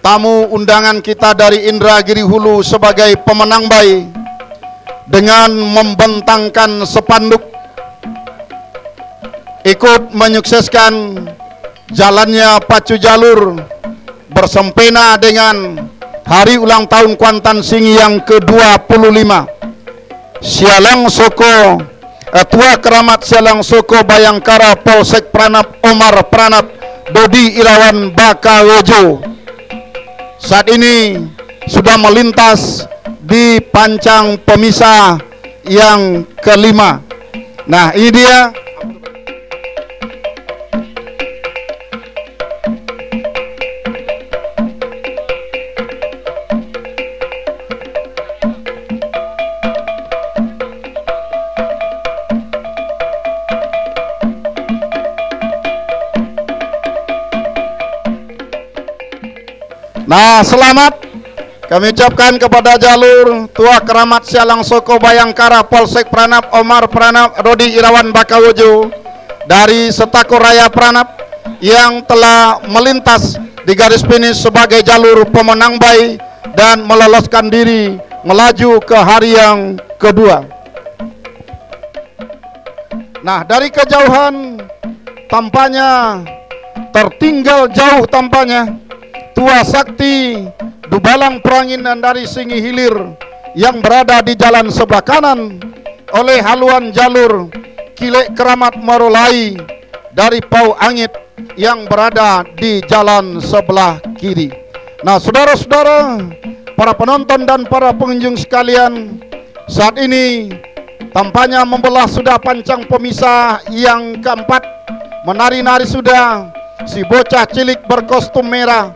tamu undangan kita dari Indragiri Hulu sebagai pemenang bayi dengan membentangkan spanduk ikut menyukseskan jalannya pacu jalur bersempena dengan hari ulang tahun Kuantan Singi yang ke-25. Sialang Soko Tua Keramat Sialang Soko Bayangkara Polsek Pranap Omar Pranap Dodi Irawan Bakawojo saat ini sudah melintas di pancang pemisah yang kelima. Nah, ini dia. Nah, selamat kami ucapkan kepada jalur Tua Keramat Sialang Soko Bayangkara Polsek Pranap Omar Pranap Dodi Irawan Bakawojo dari Setako Raya Pranap yang telah melintas di garis finish sebagai jalur pemenang bayi dan meloloskan diri melaju ke hari yang kedua. Nah, dari kejauhan tampaknya tertinggal jauh tampaknya Tua Sakti Dubalang Peranginan dari Singi Hilir yang berada di jalan sebelah kanan oleh haluan jalur Kilek Keramat Marolai dari Pau Angit yang berada di jalan sebelah kiri. Nah, saudara-saudara, para penonton dan para pengunjung sekalian, saat ini tampaknya membelah sudah pancang pemisah yang keempat. Menari-nari sudah si bocah cilik berkostum merah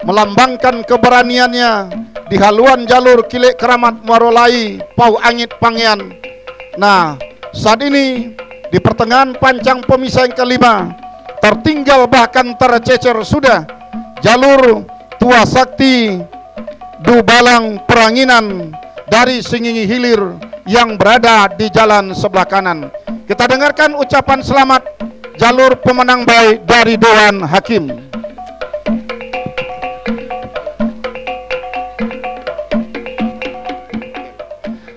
melambangkan keberaniannya di haluan jalur Kilek Keramat Marolai Pau Angit Pangean. Nah, saat ini di pertengahan pancang pemisah yang kelima, tertinggal bahkan tercecer sudah jalur Tua Sakti Dubalang Peranginan dari Singi Hilir yang berada di jalan sebelah kanan. Kita dengarkan ucapan selamat jalur pemenang baik dari Dewan Hakim.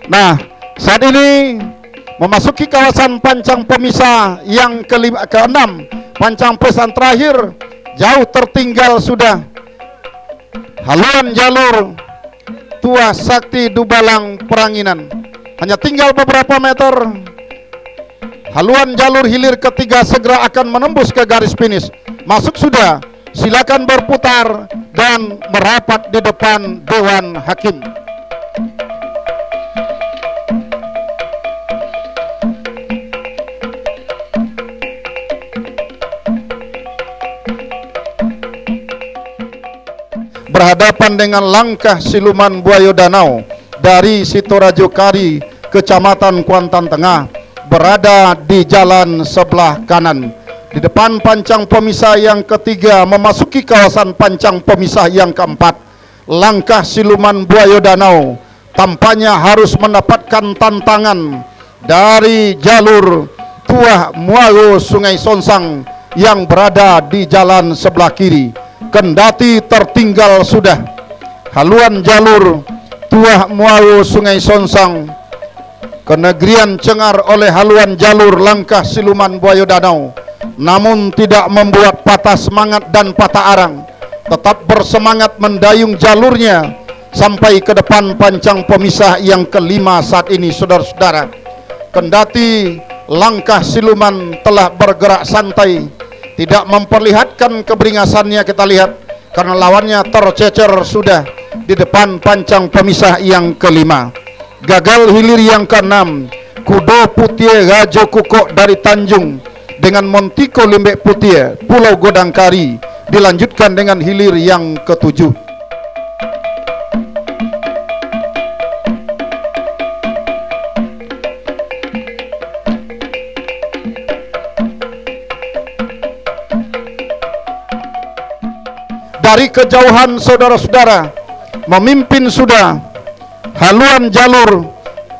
Nah, saat ini memasuki kawasan pancang pemisah yang keenam, pancang pesan terakhir, jauh tertinggal sudah haluan jalur Tua Sakti Dubalang Peranginan. Hanya tinggal beberapa meter, haluan jalur hilir ketiga segera akan menembus ke garis finish. Masuk sudah, silakan berputar dan merapat di depan Dewan Hakim. Berhadapan dengan langkah siluman buaya danau dari Sitorajo Kari, Kecamatan Kuantan Tengah, berada di jalan sebelah kanan. Di depan pancang pemisah yang ketiga memasuki kawasan pancang pemisah yang keempat, langkah siluman buaya danau tampaknya harus mendapatkan tantangan dari jalur Tuah Muago Sungai Sonsang yang berada di jalan sebelah kiri. Kendati tertinggal sudah haluan jalur Tuah Muago Sungai Sonsang, kenegrian cengar oleh haluan jalur langkah siluman buaya danau, namun tidak membuat patah semangat dan patah arang. Tetap bersemangat mendayung jalurnya sampai ke depan pancang pemisah yang kelima saat ini, saudara-saudara. Kendati langkah siluman telah bergerak santai, tidak memperlihatkan keberingasannya, kita lihat karena lawannya tercecer sudah di depan pancang pemisah yang kelima. Gagal hilir yang keenam, Kudo Putih Gajo Kukok dari Tanjung dengan Montiko Limbek Putih Pulau Godangkari dilanjutkan dengan hilir yang ketujuh. Dari kejauhan, saudara-saudara, memimpin sudah haluan jalur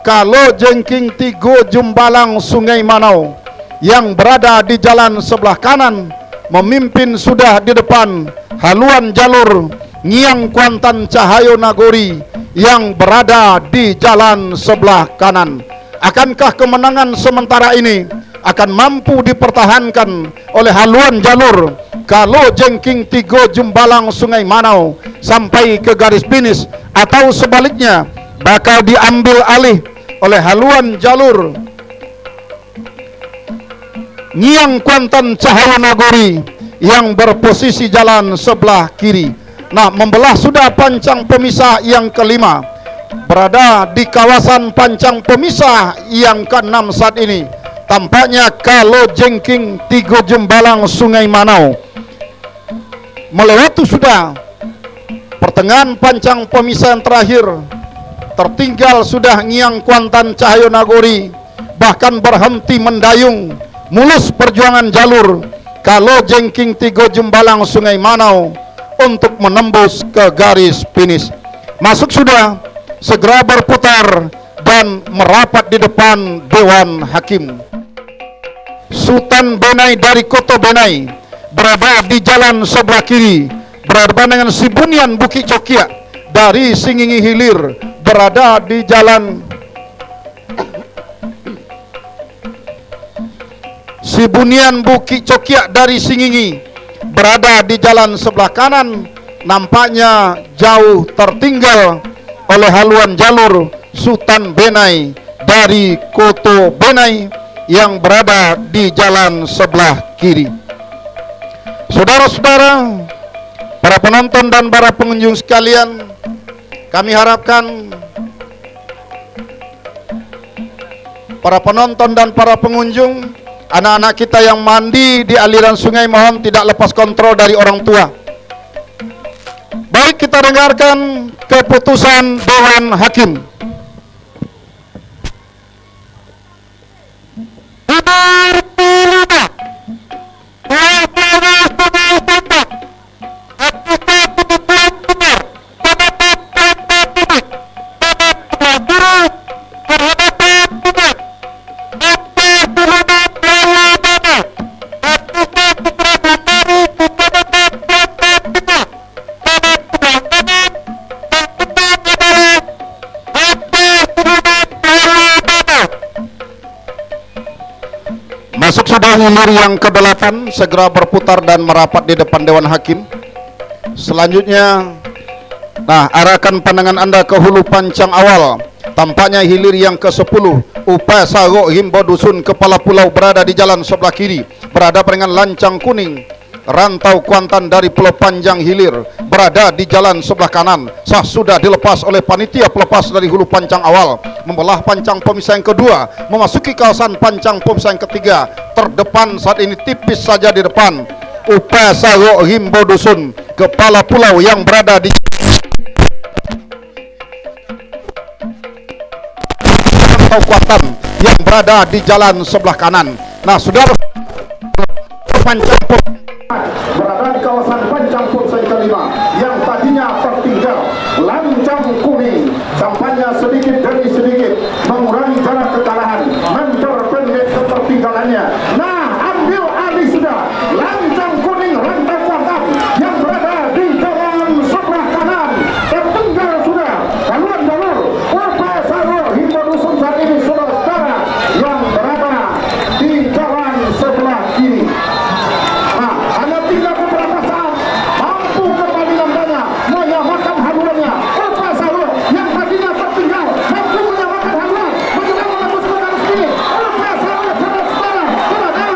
Kalo Jengking Tigo Jumbalang Sungai Manau yang berada di jalan sebelah kanan. Memimpin sudah di depan haluan jalur Ngiang Kuantan Cahayo Nagori yang berada di jalan sebelah kanan. Akankah kemenangan sementara ini akan mampu dipertahankan oleh haluan jalur Kalo Jengking Tigo Jumbalang Sungai Manau sampai ke garis finish, atau sebaliknya bakal diambil alih oleh haluan jalur Ngiang Kuantan Cahayo Nagori yang berposisi jalan sebelah kiri. Nah, membelah sudah pancang pemisah yang kelima. Berada di kawasan pancang pemisah yang keenam saat ini, tampaknya Kalo Jengking Tigo Jumbalang Sungai Manau melewati sudah pertengahan pancang pemisah yang terakhir. Tertinggal sudah Ngiang Kuantan Cahayo Nagori, bahkan berhenti mendayung. Mulus perjuangan jalur Kalo Jengking Tigo Jumbalang Sungai Manau untuk menembus ke garis finish. Masuk sudah, segera berputar dan merapat di depan Dewan Hakim. Sultan Benai dari Koto Benai berada di jalan sebelah kiri, berhadapan dengan Sibunian Bukit Cokiak dari Singingi Hilir berada di jalan Sibunian Bukit Cokiak dari Singingi berada di jalan sebelah kanan. Nampaknya jauh tertinggal oleh haluan jalur Sultan Benai dari Koto Benai yang berada di jalan sebelah kiri. Saudara-saudara, para penonton dan para pengunjung sekalian, kami harapkan para penonton dan para pengunjung, anak-anak kita yang mandi di aliran sungai mohon tidak lepas kontrol dari orang tua. Baik, kita dengarkan keputusan Dewan Hakim. Masuk sudah hilir yang ke-8, segera berputar dan merapat di depan Dewan Hakim. Selanjutnya, nah, arahkan pandangan Anda ke hulu pancang awal. Tampaknya hilir yang ke-10, Upaya Sarok Himbo Dusun Kepala Pulau berada di jalan sebelah kiri, berada dengan lancang kuning. Rantau Kuantan dari Pulau Panjang Hilir berada di jalan sebelah kanan. Sah sudah dilepas oleh panitia pelepas dari hulu pancang awal, membelah pancang pemisah yang kedua, memasuki kawasan pancang pemisah yang ketiga. Terdepan saat ini tipis saja di depan Upaya Sarok Himbo Dusun Kepala Pulau yang berada di Rantau Kuantan yang berada di jalan sebelah kanan. Nah, saudara, pancang berada di kawasan pancang pemisah yang kelima yang tadinya tertinggal. Lancang kuning sampainya sedikit demi sedikit mengurangi jarak kekalahan, memperpendek ketertinggalannya. Nah, ambil alih sudah lancang kuning Rantau Kuantan yang berada di jalan sebelah kanan. Tertinggal sudah haluan jalur Upaya Sarok Himbo Dusun saat ini, saudara-saudara, yang berada di jalan sebelah kiri. Nah, hanya tinggal beberapa saat mampu kembali namanya menyamakan haluannya. Upaya Sarok yang tadinya tertinggal mampu menyamakan haluan, mencoba menembus ke garis finish. Upaya Sarok saudara-saudara sudah dalam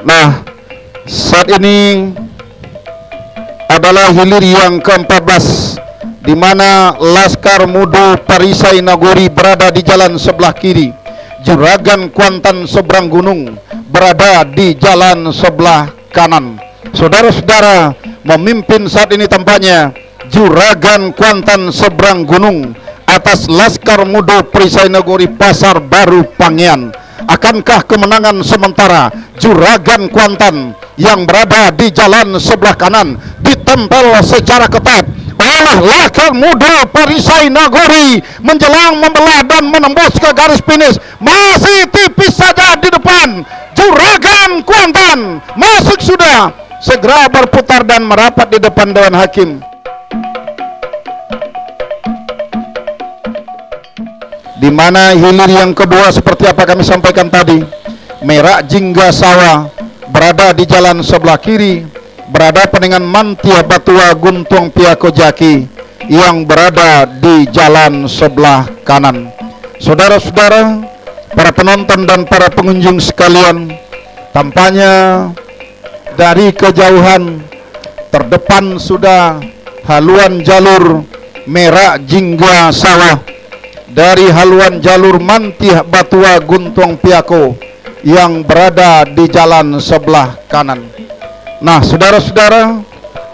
Nah, saat ini adalah hilir yang ke-14 di mana Laskar Muda Perisai Nagori berada di jalan sebelah kiri, Juragan Kuantan seberang gunung berada di jalan sebelah kanan. Saudara-saudara, memimpin saat ini tampaknya Juragan Kuantan seberang gunung atas Laskar Muda Perisai Nagori Pasar Baru Pangian. Akankah kemenangan sementara Juragan Kuantan yang berada di jalan sebelah kanan ditempel secara ketat oleh Laskar Muda Perisai Nagori menjelang membelah dan menembus ke garis finish? Masih tipis saja di depan. Juragan Kuantan masuk sudah, segera berputar dan merapat di depan Dewan Hakim. Di mana hilir yang kedua seperti apa kami sampaikan tadi, Merak Jingga Sawah berada di jalan sebelah kiri, berada dengan Mantia Batua Guntung Piako Jaki yang berada di jalan sebelah kanan. Saudara-saudara, para penonton dan para pengunjung sekalian, tampaknya dari kejauhan terdepan sudah haluan jalur Merak Jingga Sawah dari haluan jalur Mantia Batua Guntung Piako yang berada di jalan sebelah kanan. Nah, saudara-saudara,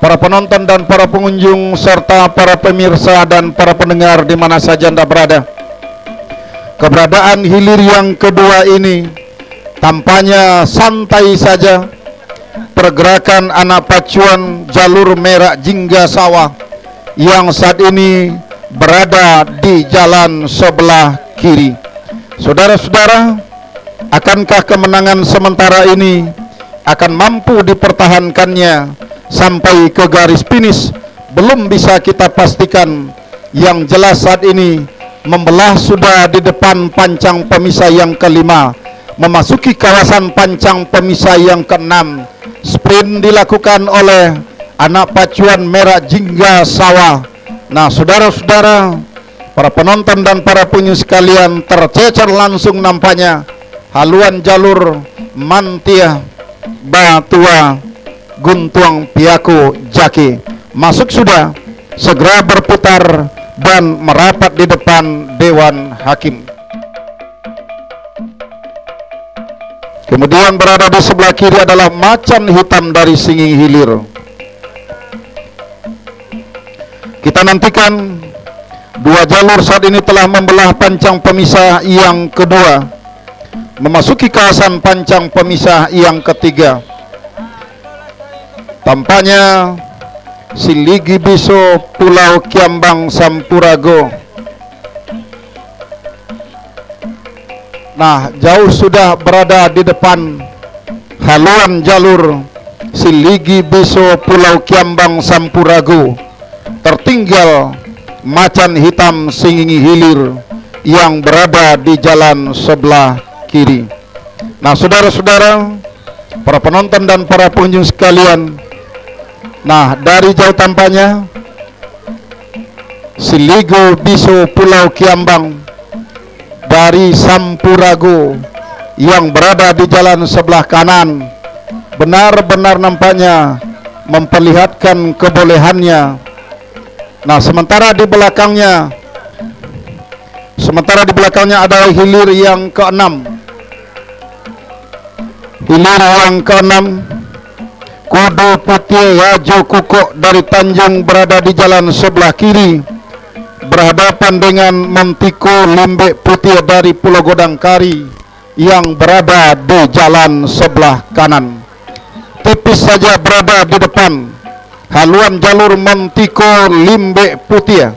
para penonton dan para pengunjung serta para pemirsa dan para pendengar di mana saja Anda berada, keberadaan hilir yang kedua ini tampaknya santai saja. Pergerakan anak pacuan jalur Merak Jingga Sawah yang saat ini berada di jalan sebelah kiri. Saudara-saudara, akankah kemenangan sementara ini akan mampu dipertahankannya sampai ke garis finish? Belum bisa kita pastikan. Yang jelas saat ini membelah sudah di depan pancang pemisah yang kelima, memasuki kawasan pancang pemisah yang keenam. Sprint dilakukan oleh anak pacuan Merak Jingga Sawah. Nah, saudara-saudara, para penonton dan para pengunjung sekalian, tercecer langsung nampaknya haluan jalur Mantia Batua Guntung Piako Jaki. Masuk sudah, segera berputar dan merapat di depan Dewan Hakim. Kemudian berada di sebelah kiri adalah Macan Hitam dari Singing Hilir. Kita nantikan dua jalur saat ini telah membelah pancang pemisah yang kedua, memasuki kawasan pancang pemisah yang ketiga. Tampaknya Siligi Biso Pulau Kiambang Sampurago. Nah, jauh sudah berada di depan haluan jalur Siligi Biso Pulau Kiambang Sampurago. Tertinggal Macan Hitam Singing Hilir yang berada di jalan sebelah kiri. Nah, saudara-saudara, para penonton dan para pengunjung sekalian, nah, dari jauh tampaknya Siligi Biso Pulau Kiambang dari Sampurago yang berada di jalan sebelah kanan benar-benar nampaknya memperlihatkan kebolehannya. Nah, sementara di belakangnya adalah hilir yang keenam. Hilir yang keenam, Kudu Putih Wajo Kukuk dari Tanjung berada di jalan sebelah kiri, berhadapan dengan Mentiko Limbek Putih dari Pulau Godangkari yang berada di jalan sebelah kanan. Tipis saja berada di depan haluan jalur Mentiko Limbek Putih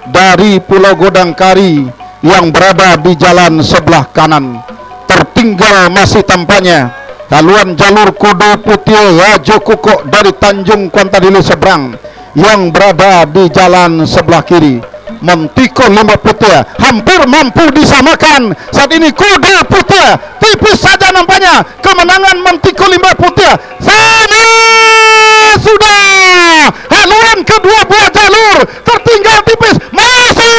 dari Pulau Godangkari yang berada di jalan sebelah kanan. Tertinggal masih tampaknya haluan jalur Kudu Putih Wajo Kukuk dari Tanjung Kuantadili seberang yang berada di jalan sebelah kiri. Mentiko Limbek Putih hampir mampu disamakan. Saat ini Kudu Putih tipis saja nampaknya kemenangan Mentiko Limbek Putih. Sama sudah haluan kedua buah jalur tertinggal tipis masuk.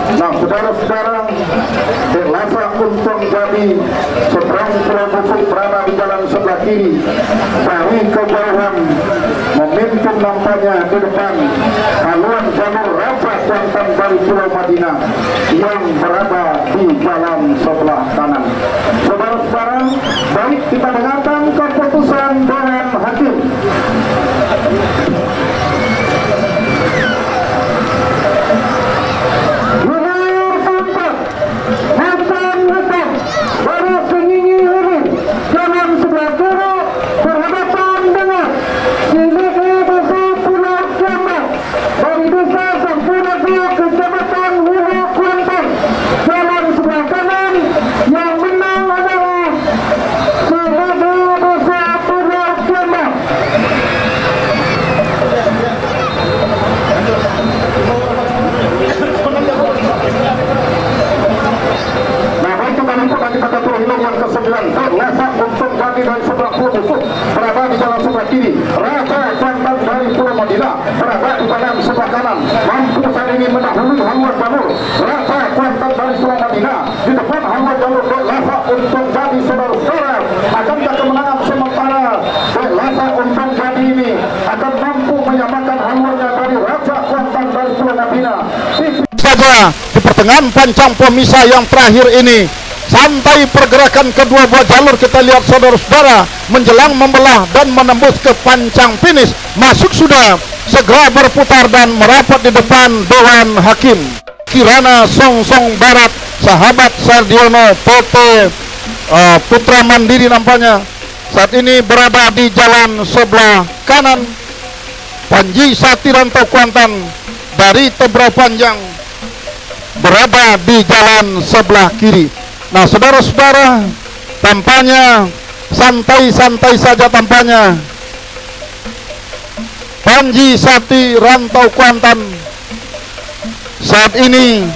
Nah, saudara-saudara, Delasa Untung Jadi seberang Pulau Busuk berada di jalan sebelah kiri dari kejauhan, memimpin nampaknya di depan haluan jalur Raja Kuantan dari Pulau Madinah yang berada di jalan sebelah kanan. Saudara-saudara, baik kita dengarkan keputusan Dewan Hakim. Yang ke-9 Delasa Untung Jadi dari sebelah Pulau Busuk berada di jalan sebelah kiri. Raja Kuantan dari Pulau Madinah berada di jalan sebelah kanan. Mampu saat ini mendahului haluan jalur Raja Kuantan dari Pulau Madinah di depan haluan jalur Delasa Untung Jadi. Saudara-saudara, akankah kemenangan sementara Delasa Untung Jadi ini akan mampu menyamakan haluannya dari Raja Kuantan dari Pulau Madinah? Saja di pertengahan pancang pemisah yang terakhir ini, santai pergerakan kedua buah jalur kita lihat saudara-saudara menjelang membelah dan menembus ke pancang finish. Masuk sudah, segera berputar dan merapat di depan Dewan Hakim. Kirana Songsong Barat, sahabat Sardiono Pote Putra Mandiri nampaknya saat ini berada di jalan sebelah kanan. Panji Sati Rantau Kuantan dari Tebrau Panjang berada di jalan sebelah kiri. Nah, saudara-saudara, tampaknya santai-santai saja tampaknya. Panji Sati Rantau Kuantan saat ini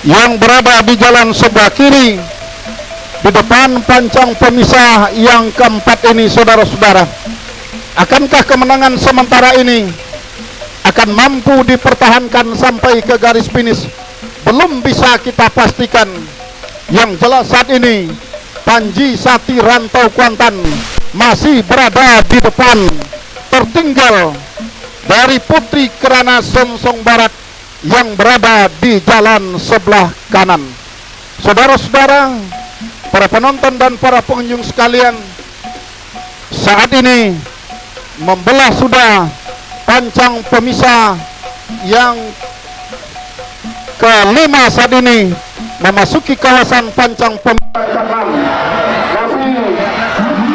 yang berada di jalan sebelah kiri di depan pancang pemisah yang keempat ini, saudara-saudara. Akankah kemenangan sementara ini akan mampu dipertahankan sampai ke garis finish? Belum bisa kita pastikan. Yang jelas saat ini Panji Sati Rantau Kuantan masih berada di depan, tertinggal dari Putri Kirana Songsong Barat yang berada di jalan sebelah kanan. Saudara-saudara, para penonton dan para pengunjung sekalian, saat ini membelah sudah pancang pemisah yang kelima saat ini memasuki kawasan pancang pemisah ke-6. Masih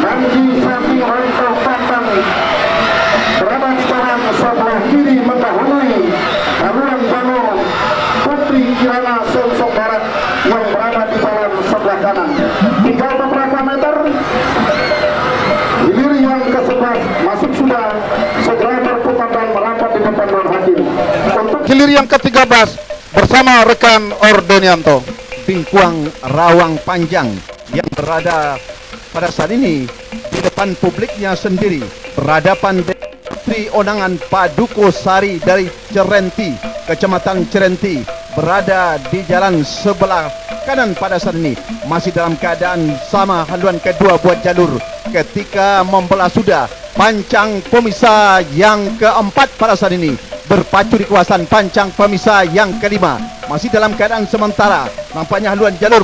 Panji Sati Rantau Kuantan berada di jalan sebelah kiri mendahului haluan jalur Putri Kirana Songsong Barat yang berada di jalan sebelah kanan. Tinggal beberapa meter, hilir yang ke-11 masuk sudah, segera berputar dan merapat di depan Dewan Hakim. Untuk hilir yang ke-13 bersama rekan Ordenianto. Bingkuang Rawang Panjang yang berada pada saat ini di depan publiknya sendiri, berhadapan dengan Putri Onangan Paduko Sari dari Cerenti, Kecamatan Cerenti, berada di jalan sebelah kanan pada saat ini, masih dalam keadaan sama haluan kedua buat jalur ketika membelah sudah pancang pemisah yang keempat pada saat ini, berpacu di kawasan pancang pemisah yang kelima. Masih dalam keadaan sementara, nampaknya haluan jalur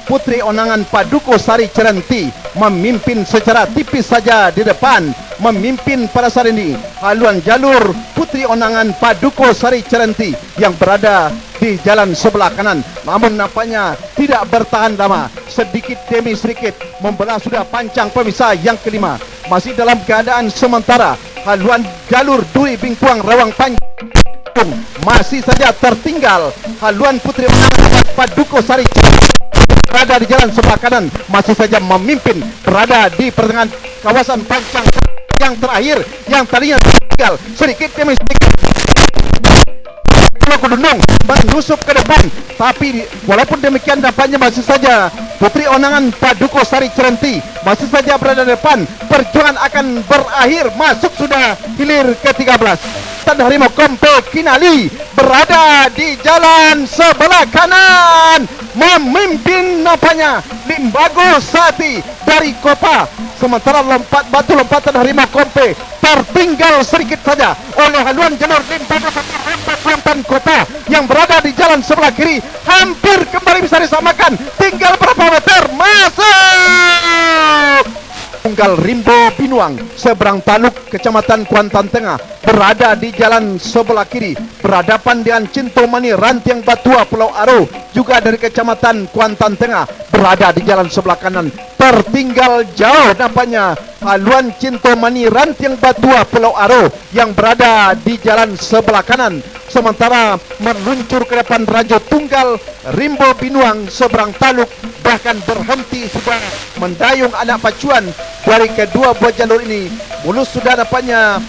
Putri Onangan Paduko Sari Cerenti memimpin secara tipis saja di depan, memimpin pada saat ini haluan jalur Putri Onangan Paduko Sari Cerenti yang berada di jalan sebelah kanan. Namun nampaknya tidak bertahan lama, sedikit demi sedikit membelah sudah pancang pemisah yang kelima. Masih dalam keadaan sementara, haluan jalur Dwi Bingkuang Rawang Panjang masih saja tertinggal. Haluan Putri Onangan Paduko Sari berada di jalan sebelah kanan, masih saja memimpin, berada di pertengahan kawasan pancang yang terakhir yang tadinya tertinggal sedikit demi sedikit. Pulau Kedundung menusuk ke depan, tapi walaupun demikian nampaknya masih saja Putri Onangan Paduko Sari Cerenti masih saja berada di depan. Perjuangan akan berakhir, masuk sudah hilir ke-13. Kecamatan Harimau Kompe Kinali berada di jalan sebelah kanan, memimpin nampaknya Limbago Sati dari Kopa. Sementara batu lompatan Harimau Kompe tertinggal sedikit saja oleh haluan jalur Limbago Sati Kuantan Kota yang berada di jalan sebelah kiri. Hampir kembali bisa disamakan, tinggal berapa meter, masuk. Tunggal Rimbo Binuang seberang Taluk Kecamatan Kuantan Tengah berada di jalan sebelah kiri berhadapan dengan Cintomani Rantiang Batua Pulau Aro juga dari Kecamatan Kuantan Tengah berada di jalan sebelah kanan. Tertinggal jauh nampaknya haluan Cintomani Rantiang Batua Pulau Aro yang berada di jalan sebelah kanan. Sementara meluncur ke depan Rajo Tunggal Rimbo Binuang seberang Taluk bahkan berhenti sudah mendayung anak pacuan dari kedua buah jalur ini. Mulus sudah nampaknya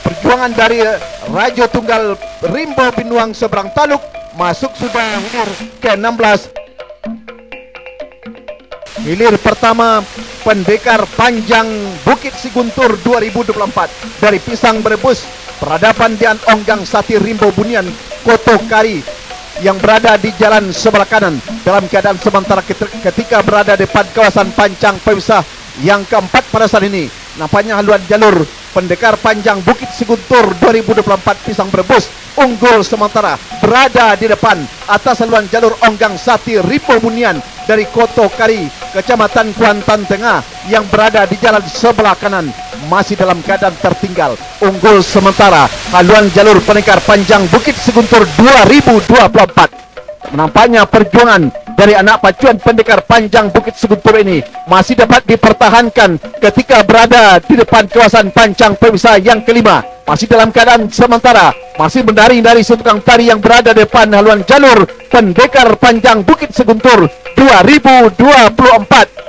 perjuangan dari Rajo Tunggal Rimbo Binuang seberang Taluk masuk sudah hilir ke-16. Hilir pertama Pendekar Panjang Bukit Siguntur 2024 dari Pisang Brebes berhadapan dengan Onggang Sati Rimbo Bunian Koto Kari yang berada di jalan sebelah kanan dalam keadaan sementara ketika berada di depan kawasan Pancang Pemisah yang keempat pada saat ini. Nampaknya haluan jalur Pendekar Panjang Bukit Siguntur 2024 Pisang Brebes unggul sementara berada di depan atas haluan jalur Onggang Sati Rimbo Bunian dari Koto Kari Kecamatan Kuantan Tengah yang berada di jalan sebelah kanan masih dalam keadaan tertinggal. Unggul sementara haluan jalur Pendekar Panjang Bukit Siguntur 2024. Nampaknya perjuangan dari anak pacuan Pendekar Panjang Bukit Siguntur ini masih dapat dipertahankan ketika berada di depan kawasan Pancang Pemisah yang kelima. Masih dalam keadaan sementara, masih mendaring dari tukang tari yang berada di depan haluan jalur Pendekar Panjang Bukit Siguntur 2024.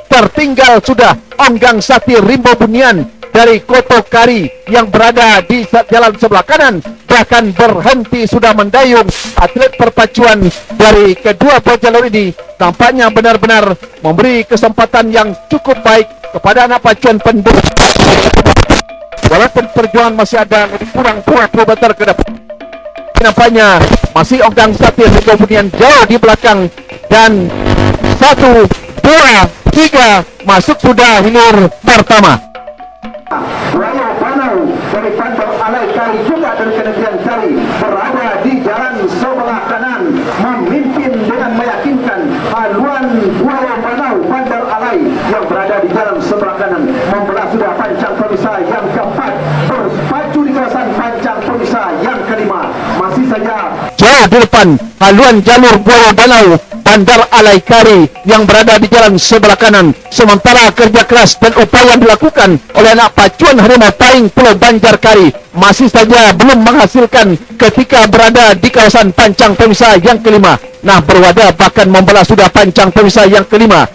Tertinggal sudah Onggang Sati Rimbo Bunian dari Koto Kari yang berada di jalan sebelah kanan bahkan berhenti sudah mendayung. Atlet perpacuan dari kedua buah jalur ini tampaknya benar-benar memberi kesempatan yang cukup baik kepada anak pacuan Pendekar. Walaupun perjuangan masih ada lebih kurang 20 meter ke depan, nampaknya masih Onggang Sati Rimbo Bunian jauh di belakang dan 1, 2, 3 masuk sudah hilir pertama. Buaya Banau dari Pantai Alai Kari juga dari Kementerian Kari berada di jalan sebelah kanan memimpin dengan meyakinkan haluan Buaya Banau Pantai Alai yang berada di jalan sebelah kanan membelah sudah Pancang Pemisah yang keempat berpacu di kawasan Pancang Pemisah yang kelima. Masih saja jauh di depan haluan jalur Buaya Banau Bandar Alai Kari yang berada di jalan sebelah kanan. Sementara kerja keras dan upaya dilakukan oleh anak pacuan Harimau Paing Pulau Banjar Kari masih saja belum menghasilkan ketika berada di kawasan Pancang Pemisah yang kelima. Nah, berwadah bahkan membelah sudah Pancang Pemisah yang kelima.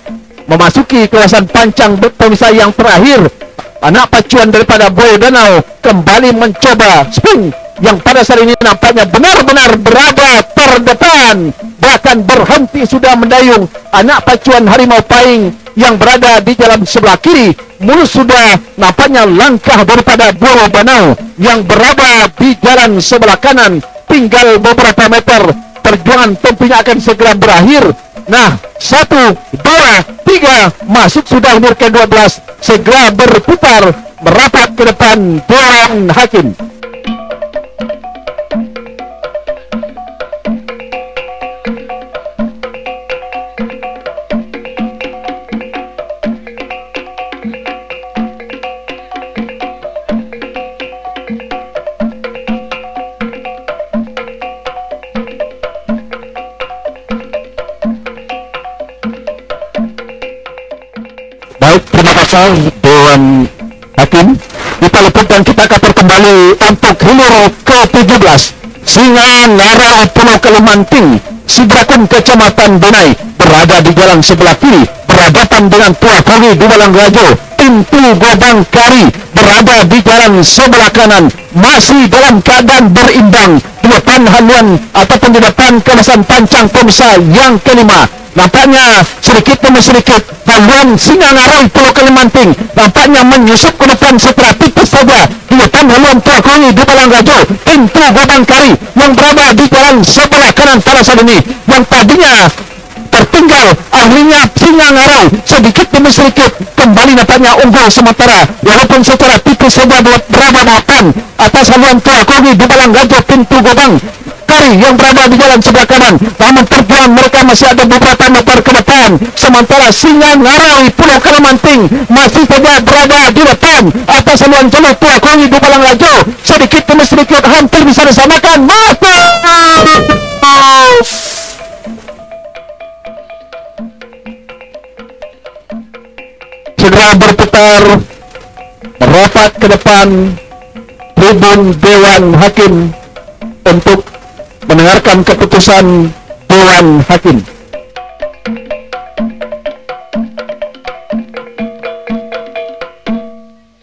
Memasuki kawasan Pancang Pemisah yang terakhir, anak pacuan daripada Buaya Danau kembali mencoba spin yang pada saat ini nampaknya benar-benar berada terdepan, bahkan berhenti sudah mendayung. Anak pacuan Harimau Paing yang berada di jalan sebelah kiri mulus sudah nampaknya langkah daripada Buaya Banau yang berada di jalan sebelah kanan. Tinggal beberapa meter, perjuangan tentunya akan segera berakhir. Nah, 1, 2, 3 masuk sudah hilir ke-12, segera berputar merapat ke depan Dewan Hakim. Baik, terima kasih Dewan Hakim. Kita lepaskan, kita akan kembali untuk hilir ke-17. Singa Ngara Pulau Kalimanting, Sidrakun Kecamatan Benai berada di jalan sebelah kiri berhadapan dengan Tua Kali di Walang Rajo. Pintu Godang Kari berada di jalan sebelah kanan masih dalam keadaan berimbang di depan haluan ataupun di depan kawasan Pancang Pemisah yang kelima. Nampaknya sedikit demi sedikit haluan Singangarai Pulau Kalimanting nampaknya menyusup ke depan setelah tipis saja di depan haluan Tuakoni di Balang Rajo pintu Gobang Kari yang berada di jalan sebelah kanan pada saat ini yang tadinya tertinggal ahlinya Singangarai sedikit demi sedikit kembali nampaknya unggul sementara walaupun secara tipis saja berada di depan atas haluan Tuakoni di Balang Rajo pintu Gobang Kari yang berada di jalan sebelah kanan, namun perjuangan mereka masih ada beberapa meter ke depan. Sementara Singangarai Pulau Kalimanting masih saja berada di depan atas haluan jalur Tuakoni di Balang Rajo. Sedikit demi sedikit hampir bisa disamakan. Segera berputar merapat ke depan tribun Dewan Hakim untuk mendengarkan keputusan Dewan Hakim.